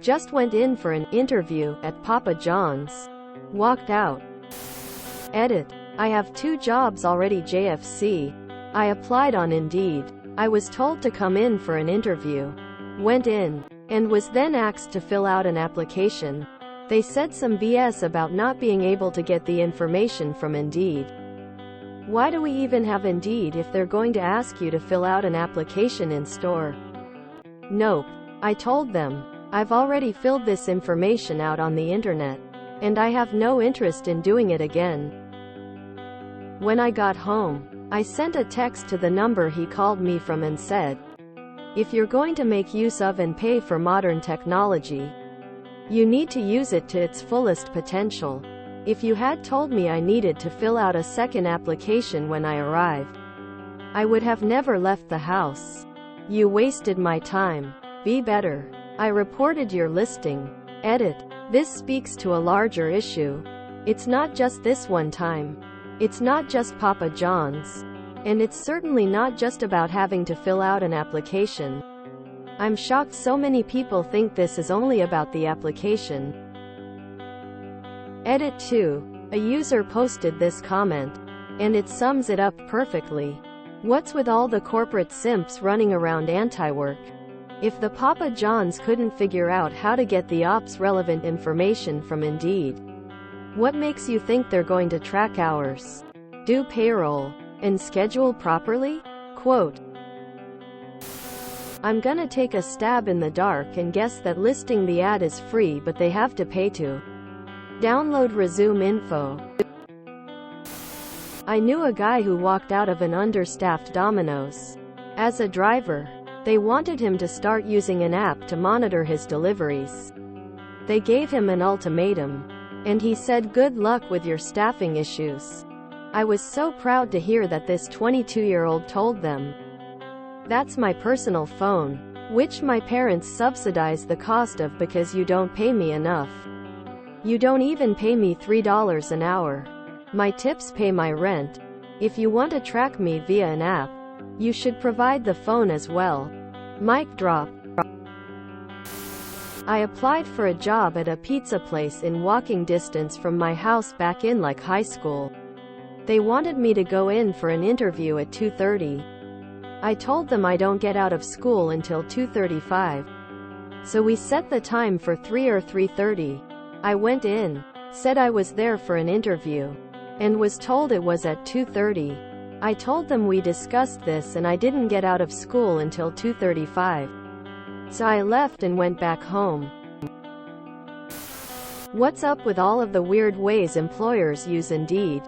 Just went in for an interview at Papa John's. Walked out. Edit. I have 2 jobs already. JFC. I applied on Indeed. I was told to come in for an interview. Went in. And was then asked to fill out an application. They said some BS about not being able to get the information from Indeed. Why do we even have Indeed if they're going to ask you to fill out an application in store? Nope. I told them. I've already filled this information out on the internet. And I have no interest in doing it again. When I got home, I sent a text to the number he called me from and said, if you're going to make use of and pay for modern technology, you need to use it to its fullest potential. If you had told me I needed to fill out a second application when I arrived, I would have never left the house. You wasted my time. Be better. I reported your listing. Edit. This speaks to a larger issue. It's not just this one time. It's not just Papa John's. And it's certainly not just about having to fill out an application. I'm shocked so many people think this is only about the application. Edit 2. A user posted this comment. And it sums it up perfectly. What's with all the corporate simps running around anti-work? If the Papa John's couldn't figure out how to get the ops-relevant information from Indeed, what makes you think they're going to track hours, do payroll, and schedule properly? Quote, I'm gonna take a stab in the dark and guess that listing the ad is free, but they have to pay to download resume info. I knew a guy who walked out of an understaffed Domino's. As a driver, they wanted him to start using an app to monitor his deliveries. They gave him an ultimatum. And he said, good luck with your staffing issues. I was so proud to hear that this 22-year-old told them, that's my personal phone, which my parents subsidize the cost of because you don't pay me enough. You don't even pay me $3 an hour. My tips pay my rent. If you want to track me via an app, you should provide the phone as well. Mic drop. I applied for a job at a pizza place in walking distance from my house back in like high school. They wanted me to go in for an interview at 2:30. I told them I don't get out of school until 2:35. So we set the time for 3 or 3:30. I went in, said I was there for an interview, and was told it was at 2:30. I told them we discussed this and I didn't get out of school until 2:35. So I left and went back home. What's up with all of the weird ways employers use Indeed?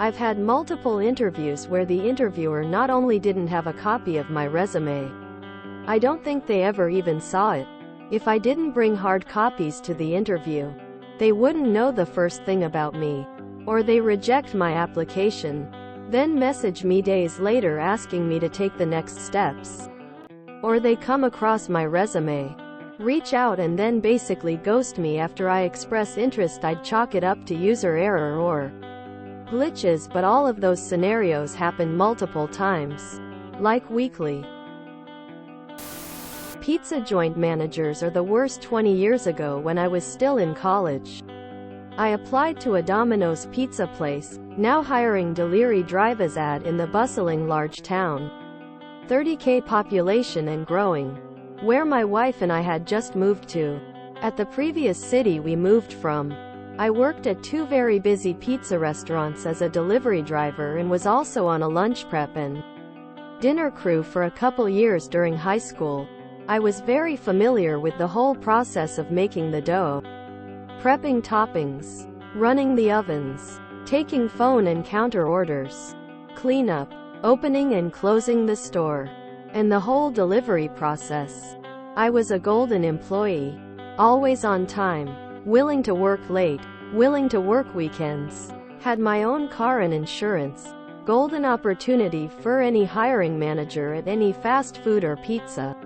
I've had multiple interviews where the interviewer not only didn't have a copy of my resume, I don't think they ever even saw it. If I didn't bring hard copies to the interview, they wouldn't know the first thing about me. Or they reject my application, then message me days later asking me to take the next steps. Or they come across my resume, reach out and then basically ghost me after I express interest. I'd chalk it up to user error or glitches, but all of those scenarios happen multiple times. Like weekly. Pizza joint managers are the worst. 20 years ago when I was still in college, I applied to a Domino's pizza place, now hiring delivery drivers ad in the bustling large town. 30K population and growing. Where my wife and I had just moved to. At the previous city we moved from, I worked at 2 very busy pizza restaurants as a delivery driver and was also on a lunch prep and dinner crew for a couple years during high school. I was very familiar with the whole process of making the dough, prepping toppings, running the ovens, taking phone and counter orders, cleanup, opening and closing the store, and the whole delivery process. I was a golden employee, always on time, willing to work late, willing to work weekends, had my own car and insurance, golden opportunity for any hiring manager at any fast food or pizza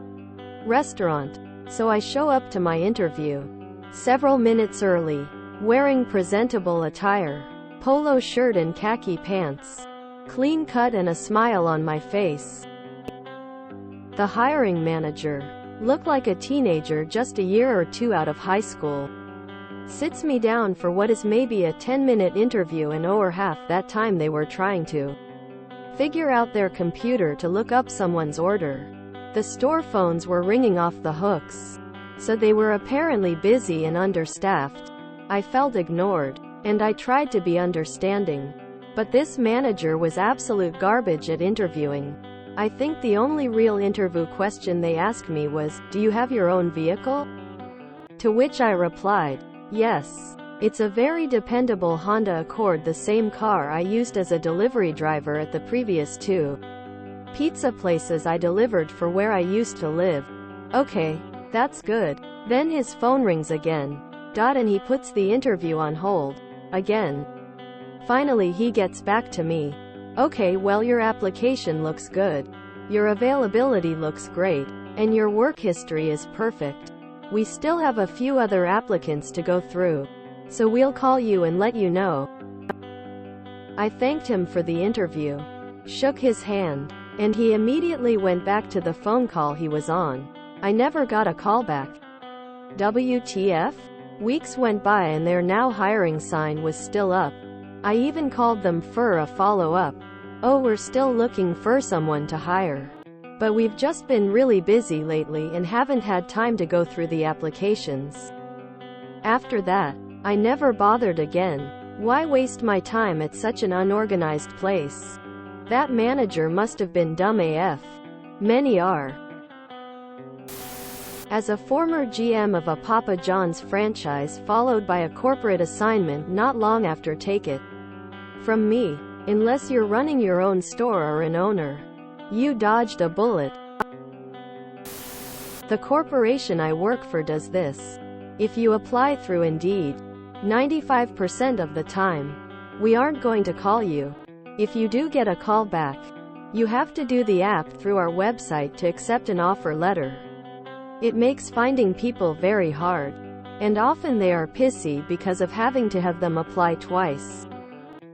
restaurant. So I show up to my interview several minutes early, wearing presentable attire, polo shirt and khaki pants, clean cut and a smile on my face. The hiring manager Look like a teenager just a year or two out of high school. Sits me down for what is maybe a 10-minute interview and over half that time they were trying to figure out their computer to look up someone's order. The store phones were ringing off the hooks, so they were apparently busy and understaffed. I felt ignored, and I tried to be understanding. But this manager was absolute garbage at interviewing. I think the only real interview question they asked me was, "Do you have your own vehicle?" To which I replied, "Yes. It's a very dependable Honda Accord, the same car I used as a delivery driver at the previous 2 pizza places I delivered for where I used to live." "Okay, that's good." Then his phone rings again. And he puts the interview on hold. Again. Finally he gets back to me. "Okay, well, your application looks good. Your availability looks great. And your work history is perfect. We still have a few other applicants to go through. So we'll call you and let you know." I thanked him for the interview, shook his hand, and he immediately went back to the phone call he was on. I never got a call back. WTF? Weeks went by and their now hiring sign was still up. I even called them for a follow-up. "Oh, we're still looking for someone to hire. But we've just been really busy lately and haven't had time to go through the applications." After that, I never bothered again. Why waste my time at such an unorganized place? That manager must have been dumb AF. Many are. As a former GM of a Papa John's franchise followed by a corporate assignment not long after, take it from me, unless you're running your own store or an owner, you dodged a bullet. The corporation I work for does this. If you apply through Indeed, 95% of the time, we aren't going to call you. If you do get a call back, you have to do the app through our website to accept an offer letter. It makes finding people very hard, and often they are pissy because of having to have them apply twice.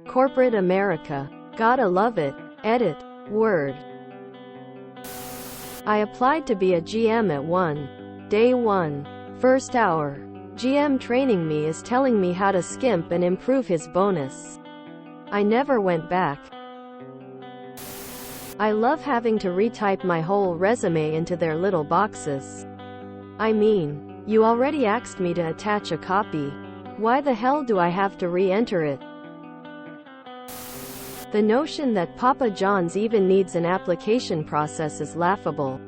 Corporate America. Gotta love it. Edit. Word. I applied to be a GM at Day 1. First hour. GM training me is telling me how to skimp and improve his bonus. I never went back. I love having to retype my whole resume into their little boxes. I mean, you already asked me to attach a copy. Why the hell do I have to re-enter it? The notion that Papa John's even needs an application process is laughable.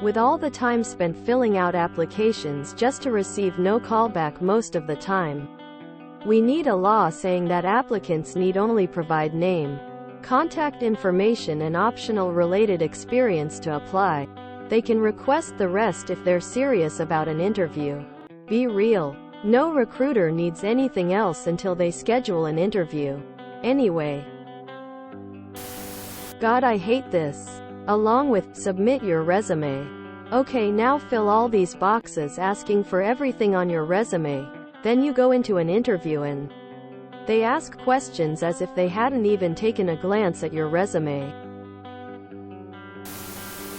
With all the time spent filling out applications just to receive no callback most of the time. We need a law saying that applicants need only provide name, contact information and optional related experience to apply. They can request the rest if they're serious about an interview. Be real. No recruiter needs anything else until they schedule an interview. Anyway. God, I hate this. Along with, submit your resume. Okay, now fill all these boxes asking for everything on your resume. Then you go into an interview and they ask questions as if they hadn't even taken a glance at your resume.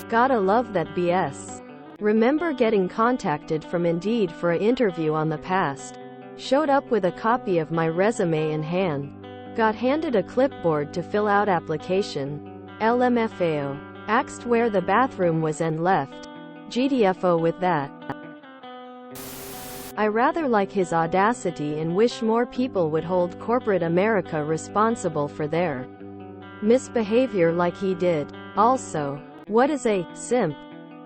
Gotta love that BS. Remember getting contacted from Indeed for an interview on the past. Showed up with a copy of my resume in hand. Got handed a clipboard to fill out application. LMFAO. Asked where the bathroom was and left. GTFO with that. I rather like his audacity and wish more people would hold corporate America responsible for their misbehavior like he did. Also, what is a simp?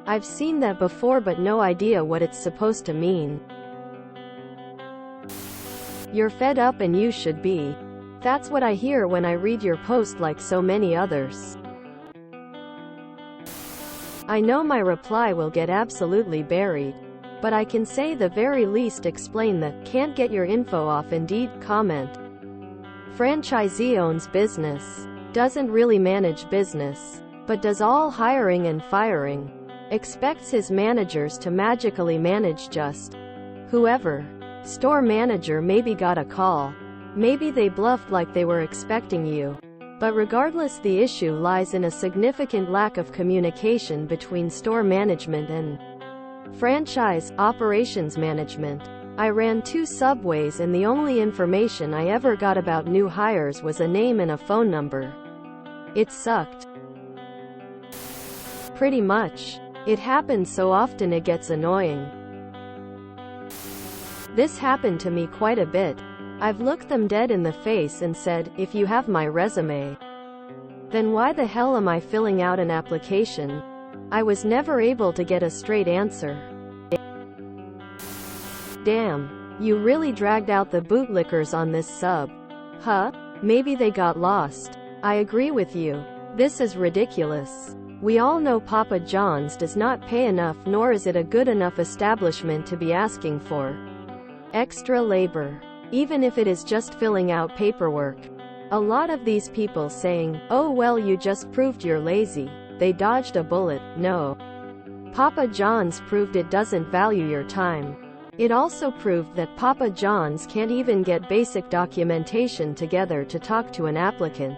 I've seen that before but no idea what it's supposed to mean. You're fed up and you should be. That's what I hear when I read your post like so many others. I know my reply will get absolutely buried, but I can say the very least explain the "can't get your info off Indeed" comment. Franchisee owns business, doesn't really manage business, but does all hiring and firing. Expects his managers to magically manage just whoever. Store manager maybe got a call. Maybe they bluffed like they were expecting you. But regardless, the issue lies in a significant lack of communication between store management and Franchise, operations management. I ran 2 subways and the only information I ever got about new hires was a name and a phone number. It sucked. Pretty much. It happens so often it gets annoying. This happened to me quite a bit. I've looked them dead in the face and said, if you have my resume, then why the hell am I filling out an application? I was never able to get a straight answer. Damn. You really dragged out the bootlickers on this sub. Huh? Maybe they got lost. I agree with you. This is ridiculous. We all know Papa John's does not pay enough, nor is it a good enough establishment to be asking for extra labor, even if it is just filling out paperwork. A lot of these people saying, oh well, you just proved you're lazy. They dodged a bullet. No. Papa John's proved it doesn't value your time. It also proved that Papa John's can't even get basic documentation together to talk to an applicant.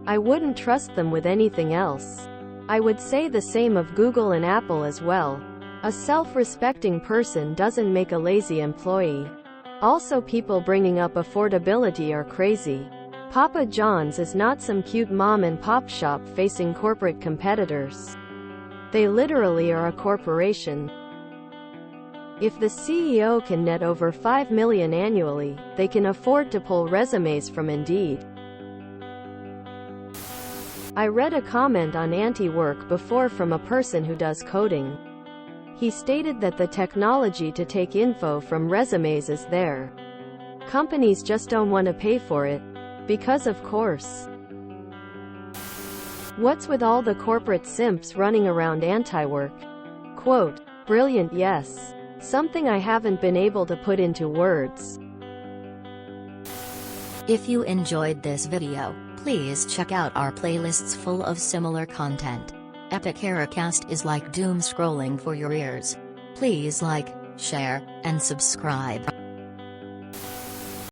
I wouldn't trust them with anything else. I would say the same of Google and Apple as well. A self-respecting person doesn't make a lazy employee. Also, people bringing up affordability are crazy. Papa John's is not some cute mom and pop shop facing corporate competitors. They literally are a corporation. If the CEO can net over $5 million annually, they can afford to pull resumes from Indeed. I read a comment on antiwork before from a person who does coding. He stated that the technology to take info from resumes is there. Companies just don't want to pay for it. Because of course. What's with all the corporate simps running around anti-work? Quote, brilliant, yes. Something I haven't been able to put into words. If you enjoyed this video, please check out our playlists full of similar content. Epic Eracast is like doom scrolling for your ears. Please like, share, and subscribe.